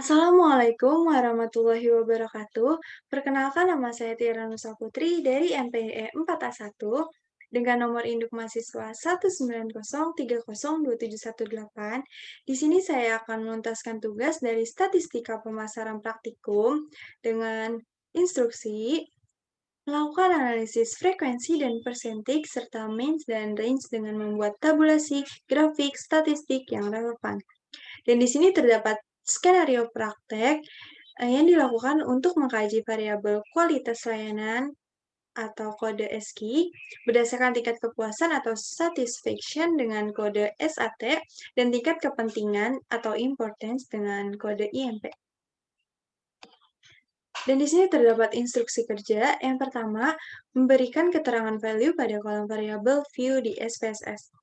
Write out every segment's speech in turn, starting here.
Assalamualaikum warahmatullahi wabarakatuh. Perkenalkan nama saya Tiara Nusa Putri dari MPE 4A1 dengan nomor induk mahasiswa 190302718. Di sini saya akan menuntaskan tugas dari Statistika Pemasaran Praktikum dengan instruksi melakukan analisis frekuensi dan persentage serta means dan range dengan membuat tabulasi grafik statistik yang relevan. Dan di sini terdapat skenario praktek yang dilakukan untuk mengkaji variabel kualitas layanan atau kode SKI berdasarkan tingkat kepuasan atau satisfaction dengan kode SAT dan tingkat kepentingan atau importance dengan kode IMP. Dan di sini terdapat instruksi kerja. Yang pertama, memberikan keterangan value pada kolom variabel view di SPSS.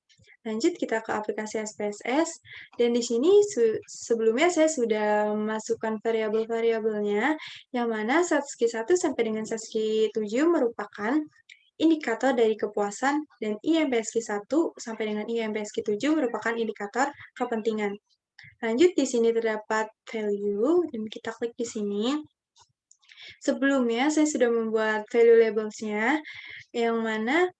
Lanjut kita ke aplikasi SPSS, dan di sini sebelumnya saya sudah memasukkan variabel-variabelnya, yang mana Satski 1 sampai dengan Satski 7 merupakan indikator dari kepuasan, dan IMPSQ 1 sampai dengan IMPSQ 7 merupakan indikator kepentingan. Lanjut, di sini terdapat value, dan kita klik di sini. Sebelumnya, saya sudah membuat value labels-nya, yang mana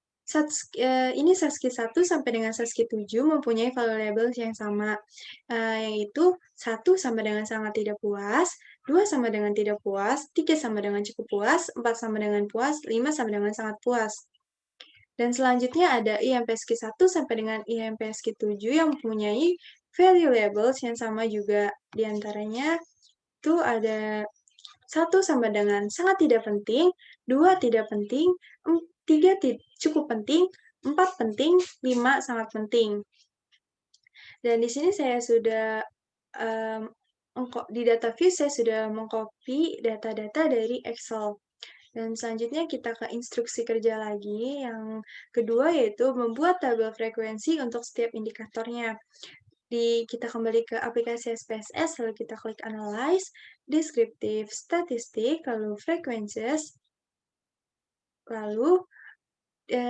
ini Satski 1 sampai dengan Satski 7 mempunyai value labels yang sama, yaitu 1 sama dengan sangat tidak puas, 2 sama dengan tidak puas, 3 sama dengan cukup puas, 4 sama dengan puas, 5 sama dengan sangat puas. Dan selanjutnya ada IMPSQ 1 sampai dengan IMPSQ 7 yang mempunyai value labels yang sama juga. Di antaranya itu ada 1 sama dengan sangat tidak penting, 2 tidak penting, 3 cukup penting, 4 penting, 5 sangat penting. Dan di sini saya sudah di data view saya sudah mengcopy data-data dari Excel. Dan selanjutnya kita ke instruksi kerja lagi. Yang kedua yaitu membuat tabel frekuensi untuk setiap indikatornya. Kita kembali ke aplikasi SPSS, lalu kita klik Analyze, Descriptive Statistic, lalu Frequencies, lalu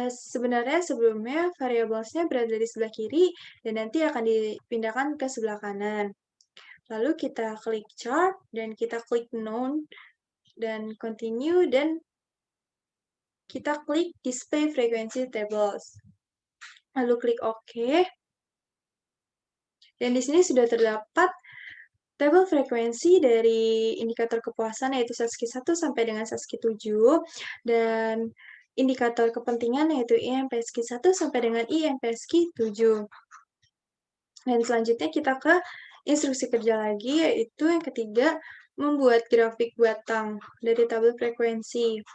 sebenarnya sebelumnya variablesnya berada di sebelah kiri, dan nanti akan dipindahkan ke sebelah kanan. Lalu kita klik Chart, dan kita klik None, dan Continue, dan kita klik Display Frequency Tables. Lalu klik OK. Dan di sini sudah terdapat tabel frekuensi dari indikator kepuasan yaitu Satski 1 sampai dengan Satski 7 dan indikator kepentingan yaitu IMPSQ 1 sampai dengan IMPSQ 7. Dan selanjutnya kita ke instruksi kerja lagi yaitu yang ketiga membuat grafik batang dari tabel frekuensi.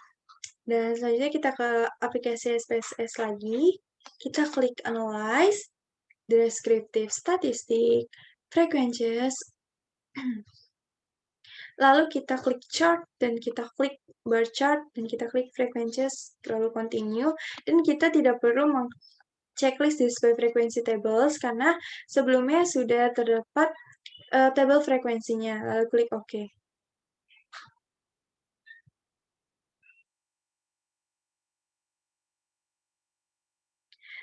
Dan selanjutnya kita ke aplikasi SPSS lagi, kita klik Analyze, Descriptive Statistic, Frequencies, lalu kita klik Chart, dan kita klik Bar Chart, dan kita klik Frequencies, lalu Continue, dan kita tidak perlu checklist display frequency tables, karena sebelumnya sudah terdapat tabel frekuensinya, lalu klik OK.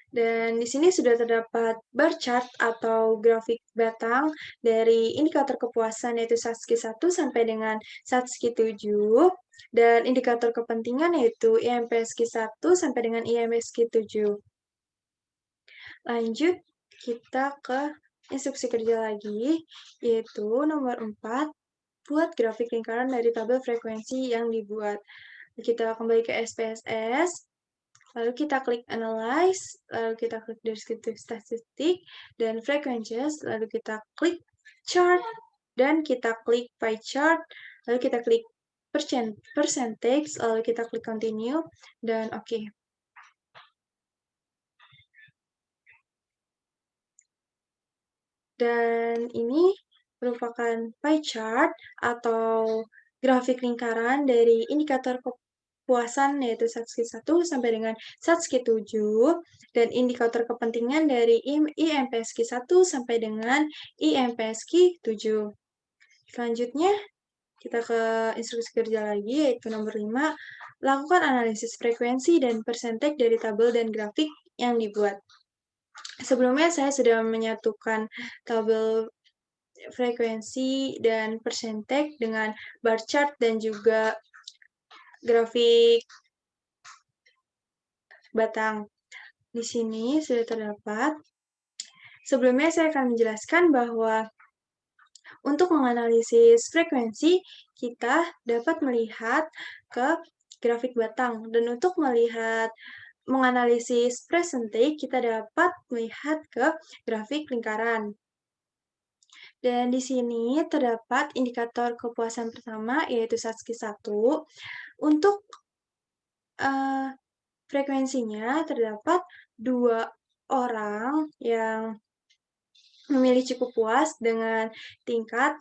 Dan di sini sudah terdapat bar chart atau grafik batang dari indikator kepuasan yaitu Satski 1 sampai dengan Satski 7 dan indikator kepentingan yaitu IMPSQ 1 sampai dengan IMPSQ 7. Lanjut kita ke instruksi kerja lagi yaitu nomor 4, buat grafik lingkaran dari tabel frekuensi yang dibuat. Kita kembali ke SPSS. Lalu kita klik Analyze, lalu kita klik Descriptive Statistic, dan Frequencies, lalu kita klik Chart, dan kita klik Pie Chart, lalu kita klik Percentage, lalu kita klik Continue, dan OK. Dan ini merupakan pie chart atau grafik lingkaran dari indikator kepuasan yaitu Satski 1 sampai dengan Satski 7 dan indikator kepentingan dari IMPSQ 1 sampai dengan IMPSQ 7. Selanjutnya kita ke instruksi kerja lagi yaitu nomor 5, lakukan analisis frekuensi dan persentage dari tabel dan grafik yang dibuat. Sebelumnya saya sudah menyatukan tabel frekuensi dan persentage dengan bar chart dan juga grafik batang. Di sini sudah terdapat. Sebelumnya saya akan menjelaskan bahwa untuk menganalisis frekuensi, kita dapat melihat ke grafik batang. Dan untuk menganalisis percentage, kita dapat melihat ke grafik lingkaran. Dan di sini terdapat indikator kepuasan pertama, yaitu SATSKI 1. Untuk frekuensinya terdapat 2 orang yang memilih cukup puas dengan tingkat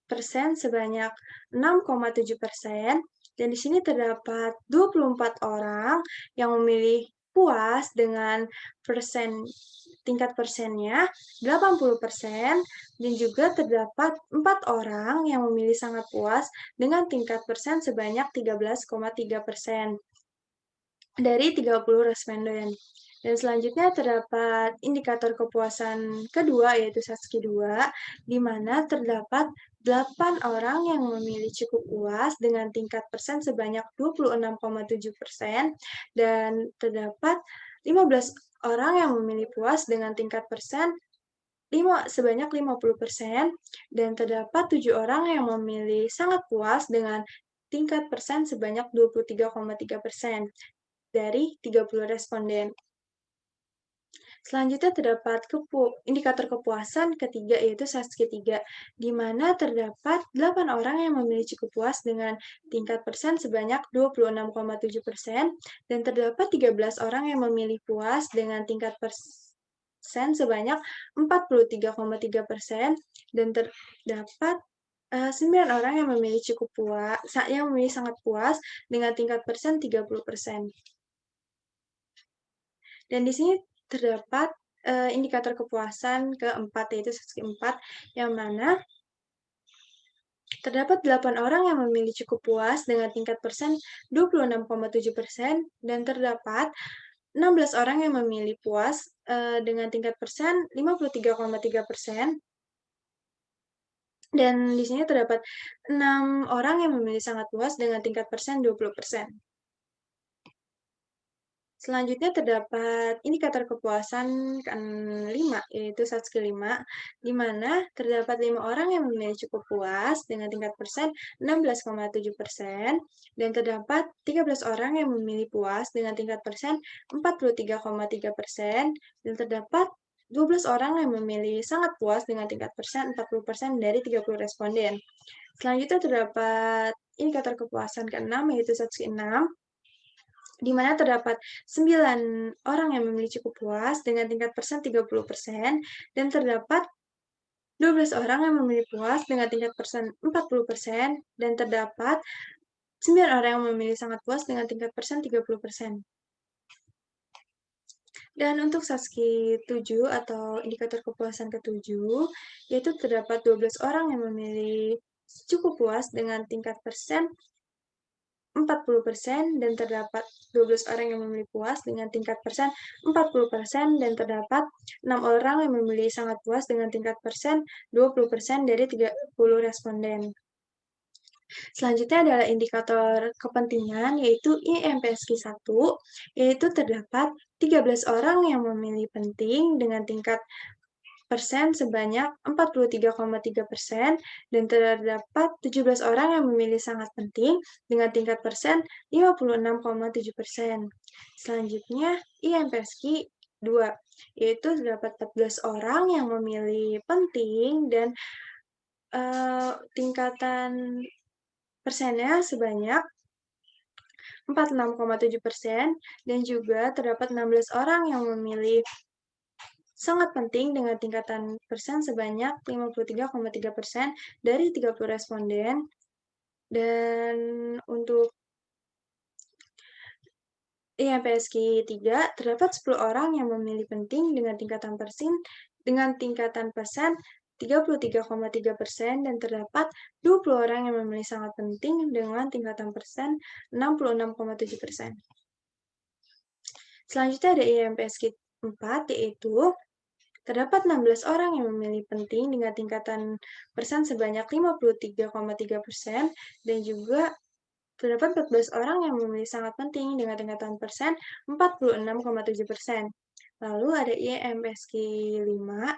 persen sebanyak 6,7%, dan di sini terdapat 24 orang yang memilih puas dengan tingkat persennya 80%, dan juga terdapat 4 orang yang memilih sangat puas dengan tingkat persen sebanyak 13,3% dari 30 responden. Dan selanjutnya terdapat indikator kepuasan kedua, yaitu SATSKI 2, di mana terdapat 8 orang yang memilih cukup puas dengan tingkat persen sebanyak 26,7%, dan terdapat 15 orang yang memilih puas dengan tingkat persen sebanyak 50%, dan terdapat 7 orang yang memilih sangat puas dengan tingkat persen sebanyak 23,3% dari 30 responden. Selanjutnya terdapat indikator kepuasan ketiga, yaitu SATSKI 3, di mana terdapat 8 orang yang memilih cukup puas dengan tingkat persen sebanyak 26,7%, dan terdapat 13 orang yang memilih puas dengan tingkat persen sebanyak 43,3%, dan terdapat 9 orang yang memilih sangat puas dengan tingkat persen 30%. Dan di sini terdapat indikator kepuasan keempat, yaitu SATSKI 4, yang mana terdapat 8 orang yang memilih cukup puas dengan tingkat persen 26,7%, dan terdapat 16 orang yang memilih puas dengan tingkat persen 53,3%, dan di sini terdapat 6 orang yang memilih sangat puas dengan tingkat persen 20%. Selanjutnya terdapat indikator kepuasan ke-5, yaitu SATSKI 5, di mana terdapat 5 orang yang memilih cukup puas dengan tingkat persen 16,7%, dan terdapat 13 orang yang memilih puas dengan tingkat persen 43,3%, dan terdapat 12 orang yang memilih sangat puas dengan tingkat persen 40% dari 30 responden. Selanjutnya terdapat indikator kepuasan ke-6, yaitu SATSKI 6, di mana terdapat 9 orang yang memilih cukup puas dengan tingkat persen 30%, dan terdapat 12 orang yang memilih puas dengan tingkat persen 40%, dan terdapat 9 orang yang memilih sangat puas dengan tingkat persen 30%. Dan untuk SATSKI 7 atau indikator kepuasan ke-7, yaitu terdapat 12 orang yang memilih cukup puas dengan tingkat persen 40%, dan terdapat 12 orang yang memilih puas dengan tingkat persen 40%, dan terdapat 6 orang yang memilih sangat puas dengan tingkat persen 20% dari 30 responden. Selanjutnya adalah indikator kepentingan, yaitu IMPSQ 1, yaitu terdapat 13 orang yang memilih penting dengan tingkat persen sebanyak 43,3%, dan terdapat 17 orang yang memilih sangat penting dengan tingkat persen 56,7%. Selanjutnya, IMPSQ 2, yaitu terdapat 14 orang yang memilih penting dan tingkatan persennya sebanyak 46,7%, dan juga terdapat 16 orang yang memilih sangat penting dengan tingkatan persen sebanyak 53,3% dari 30 responden. Dan untuk IMPSQ 3, terdapat 10 orang yang memilih penting dengan tingkatan persen 33,3%, dan terdapat 20 orang yang memilih sangat penting dengan tingkatan persen 66,7%. Selanjutnya ada IMPSQ 4, yaitu Terdapat 16 orang yang memilih penting dengan tingkatan persen sebanyak 53,3% dan juga terdapat 14 orang yang memilih sangat penting dengan tingkatan persen 46,7%. Lalu ada IMPSQ 5,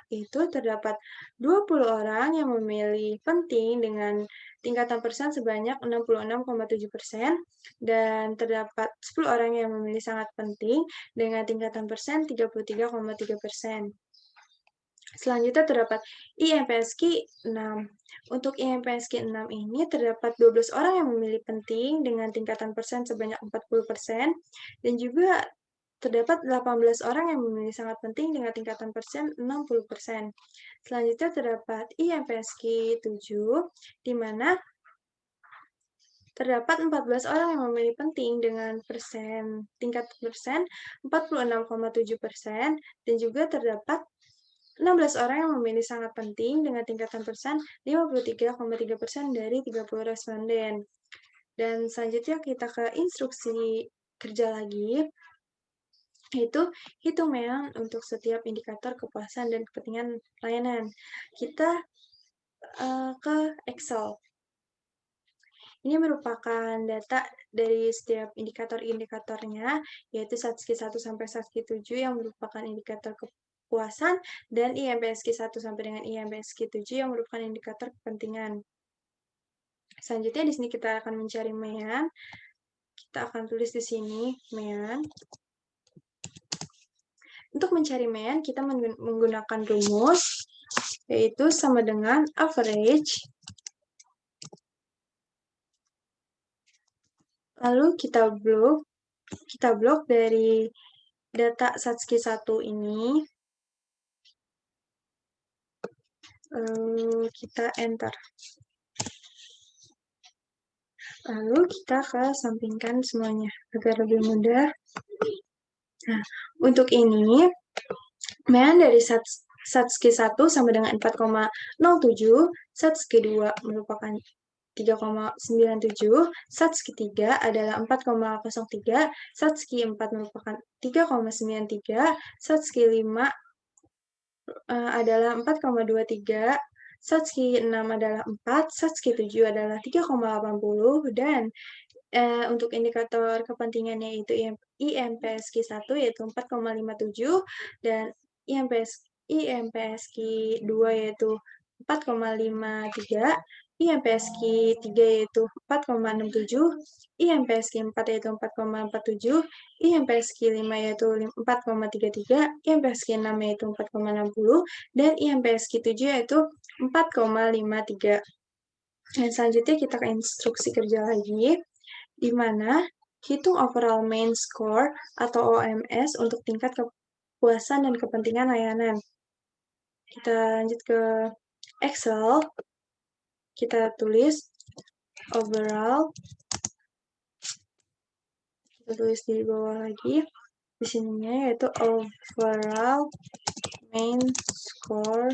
itu terdapat 20 orang yang memilih penting dengan tingkatan persen sebanyak 66,7% dan terdapat 10 orang yang memilih sangat penting dengan tingkatan persen 33,3%. Selanjutnya terdapat IMPSQ 6. Untuk IMPSQ 6 ini terdapat 12 orang yang memilih penting dengan tingkatan persen sebanyak 40% dan juga terdapat 18 orang yang memilih sangat penting dengan tingkatan persen 60%. Selanjutnya terdapat IMPSQ 7, di mana terdapat 14 orang yang memilih penting dengan tingkat persen 46,7% dan juga terdapat 16 orang yang memilih sangat penting dengan tingkatan persen 53,3% dari 30 responden. Dan selanjutnya kita ke instruksi kerja lagi, yaitu hitung mean untuk setiap indikator kepuasan dan kepentingan layanan. Kita ke Excel. Ini merupakan data dari setiap indikator-indikatornya, yaitu SATSKI 1 sampai SATSKI 7 yang merupakan indikator kepuasan, dan IMPSQ 1 sampai dengan IMPSQ 7 yang merupakan indikator kepentingan. Selanjutnya di sini kita akan mencari mean. Kita akan tulis di sini mean. Untuk mencari mean, kita menggunakan rumus, yaitu sama dengan average. Lalu kita blok dari data SATSKI 1 ini. Lalu kita enter. Lalu kita kesampingkan semuanya agar lebih mudah. Nah, untuk ini, mean dari SATSKI 1 sama dengan 4,07, SATSKI 2 merupakan 3,97, SATSKI 3 adalah 4,03, SATSKI 4 merupakan 3,93, SATSKI 5 adalah 4,23, SATSKI 6 adalah 4, SATSKI 7 adalah 3,80, dan untuk indikator kepentingannya itu IMPSQ 1 yaitu 4,57 dan IMPSQ 2 yaitu 4,53, IMPSQ 3 yaitu 4,67, IMPSQ 4 yaitu 4,47, IMPSQ 5 yaitu 4,33, IMPSQ 6 yaitu 4,60, dan IMPSQ 7 yaitu 4,53. Dan selanjutnya kita ke instruksi kerja lagi, di mana hitung overall main score atau OMS untuk tingkat kepuasan dan kepentingan layanan. Kita lanjut ke Excel. Kita tulis overall. Kita tulis di bawah lagi. Di sininya yaitu overall main score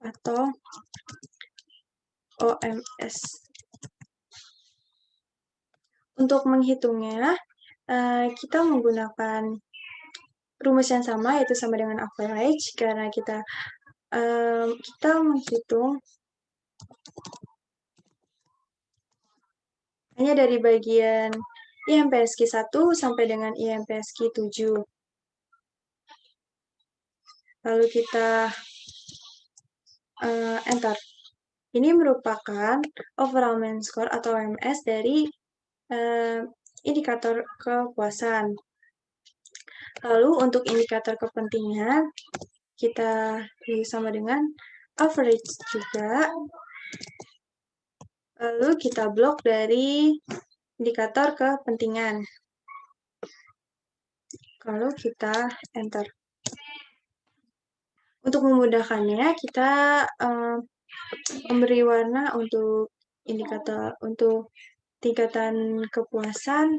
atau OMS. Untuk menghitungnya, kita menggunakan rumus yang sama, yaitu sama dengan average, karena kita menghitung hanya dari bagian IMPSQ 1 sampai dengan IMPSQ 7. Lalu kita enter. Ini merupakan overall main score atau OMS dari indikator kepuasan. Lalu untuk indikator kepentingan, kita pilih sama dengan average juga. Lalu kita blok dari indikator kepentingan. Lalu kita enter. Untuk memudahkannya, kita memberi warna untuk indikator untuk tingkatan kepuasan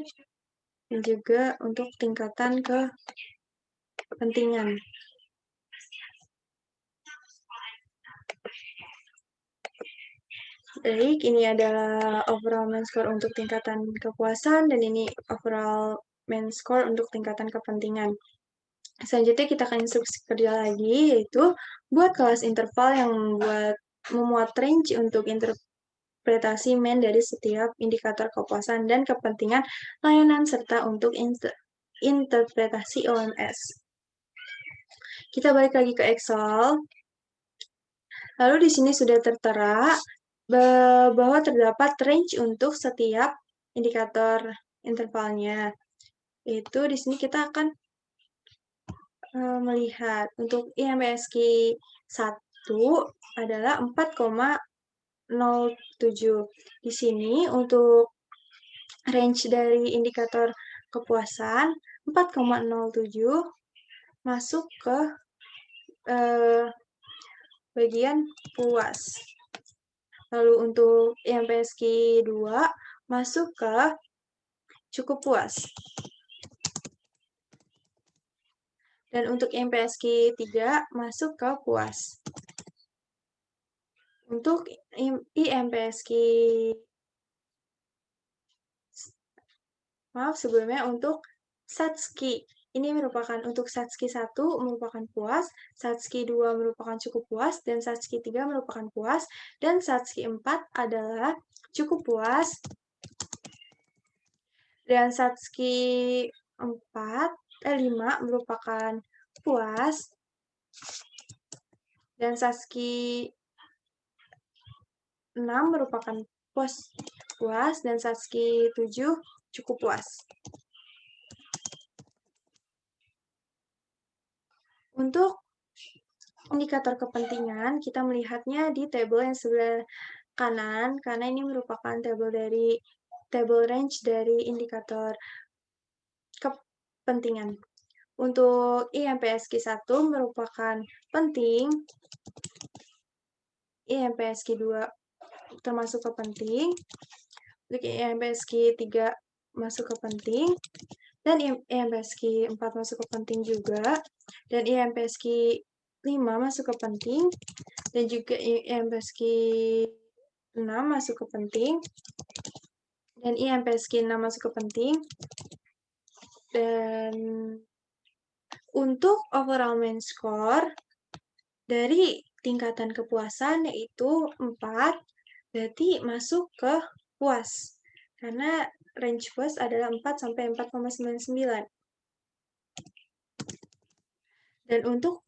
dan juga untuk tingkatan kepentingan. Baik, ini adalah overall main score untuk tingkatan kepuasan dan ini overall main score untuk tingkatan kepentingan. Selanjutnya kita akan instruksi kerja lagi, yaitu buat kelas interval yang memuat range untuk interpretasi main dari setiap indikator kepuasan dan kepentingan layanan serta untuk interpretasi OMS. Kita balik lagi ke Excel. Lalu di sini sudah tertera bahwa terdapat range untuk setiap indikator intervalnya. Itu di sini kita akan melihat untuk IMPSQ 1 adalah 4,07. Di sini untuk range dari indikator kepuasan 4,07 masuk ke bagian puas. Lalu untuk IMPSQ 2 masuk ke cukup puas. Dan untuk IMPSQ 3 masuk ke puas. Untuk IMPSQ sebelumnya untuk Satski. Ini merupakan untuk Satski 1 merupakan puas, Satski 2 merupakan cukup puas, dan Satski 3 merupakan puas, dan Satski 4 adalah cukup puas, dan Satski 5 merupakan puas, dan Satski 6 merupakan puas, dan Satski 7 cukup puas. Untuk indikator kepentingan, kita melihatnya di tabel yang sebelah kanan, karena ini merupakan tabel range dari indikator kepentingan. Untuk IMPSQ 1 merupakan penting, IMPSQ 2 termasuk ke penting, untuk IMPSQ 3 masuk ke penting, dan IMPSQ 4 masuk ke penting juga, dan IMPSQ 5 masuk ke penting, dan juga IMPSQ 6 masuk ke penting, dan IMPSQ 6 masuk ke penting, dan untuk overall main score dari tingkatan kepuasan yaitu 4, berarti masuk ke puas, karena range puas adalah 4 sampai 4,99. Dan untuk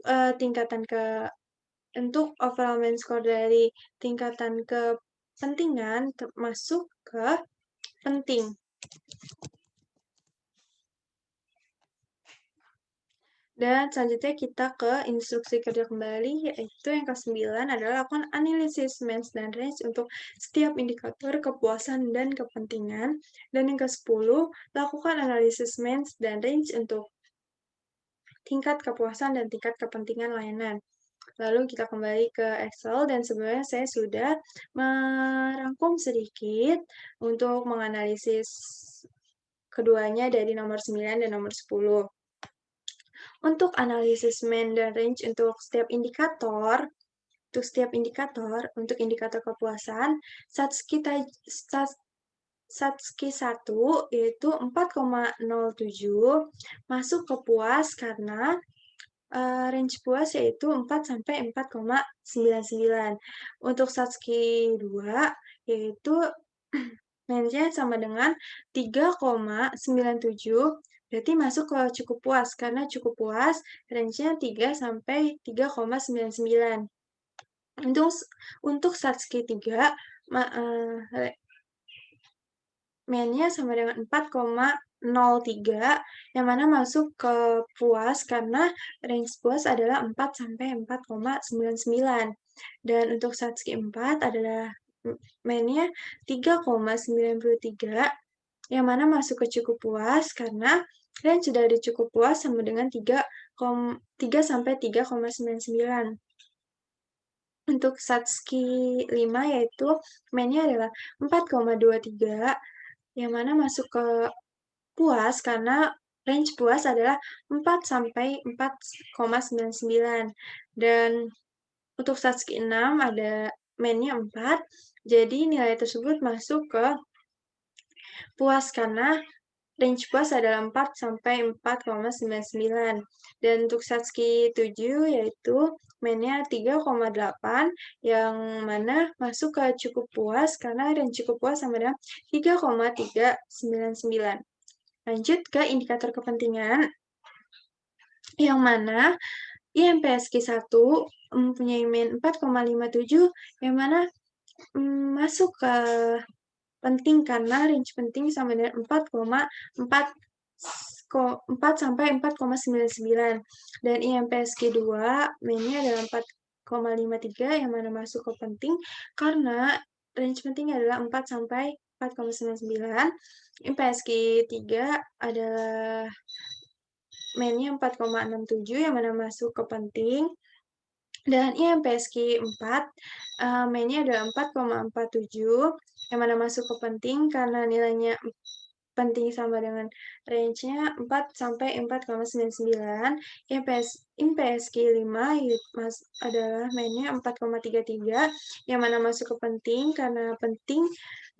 untuk overall main score dari tingkatan kepentingan masuk ke penting. Dan selanjutnya kita ke instruksi kerja kembali, yaitu yang ke-9 adalah lakukan analisis mains dan range untuk setiap indikator kepuasan dan kepentingan. Dan yang ke-10, lakukan analisis mains dan range untuk tingkat kepuasan dan tingkat kepentingan layanan. Lalu kita kembali ke Excel, dan sebenarnya saya sudah merangkum sedikit untuk menganalisis keduanya dari nomor 9 dan nomor 10. Untuk analisis main dan range untuk setiap indikator, untuk indikator kepuasan, Satski 1 yaitu 4,07 masuk ke puas karena range puas yaitu 4 sampai 4,99. Untuk Satski 2 yaitu range-nya sama dengan 3,97, berarti masuk ke cukup puas, karena cukup puas range-nya 3 sampai 3,99. Untuk Satski 3, main-nya sama dengan 4,03, yang mana masuk ke puas karena range puas adalah 4 sampai 4,99. Dan untuk Satski 4 adalah main-nya 3,93, yang mana masuk ke cukup puas karena range dari cukup puas sama dengan 3 sampai 3,99. Untuk Satski 5 yaitu main-nya adalah 4,23, yang mana masuk ke puas karena range puas adalah 4 sampai 4,99. Dan untuk Satski 6 ada main-nya 4, jadi nilai tersebut masuk ke puas karena range puas adalah 4 sampai 4,99. Dan untuk Satski 7 yaitu main-nya 3,8 yang mana masuk ke cukup puas karena range cukup puas sama dengan 3,399. Lanjut ke indikator kepentingan yang mana IMPSQ 1 mempunyai main 4,57 yang mana masuk ke penting karena range penting sama dengan 4 sampai 4,99 dan IMPSQ 2 mainnya adalah 4,53 yang mana masuk ke penting karena range penting adalah 4 sampai 4,99. IMPSQ 3 adalah mainnya 4,67 yang mana masuk ke penting dan IMPSQ 4 mainnya adalah 4,47 yang mana masuk ke penting karena nilainya penting sama dengan range-nya 4 sampai 4,99. IMPSQ 5 adalah mainnya 4,33 yang mana masuk ke penting karena penting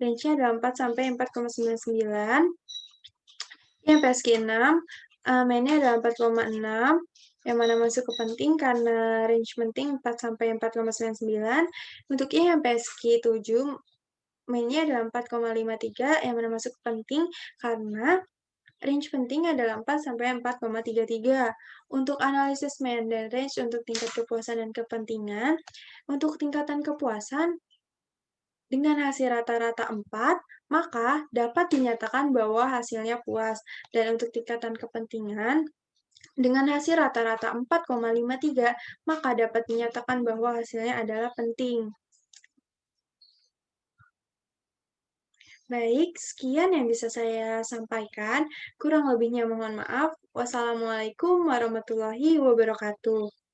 range-nya adalah 4 sampai 4,99. IMPSQ 6 mainnya adalah 4,6 yang mana masuk ke penting karena range penting 4 sampai 4,99. Untuk IMPSQ 7 mainnya adalah 4,53 yang mana masuk ke penting karena range penting adalah 4 sampai 4,33. Untuk analisis main dan range untuk tingkat kepuasan dan kepentingan, untuk tingkatan kepuasan dengan hasil rata-rata 4, maka dapat dinyatakan bahwa hasilnya puas. Dan untuk tingkatan kepentingan, dengan hasil rata-rata 4,53, maka dapat dinyatakan bahwa hasilnya adalah penting. Baik, sekian yang bisa saya sampaikan. Kurang lebihnya mohon maaf. Wassalamualaikum warahmatullahi wabarakatuh.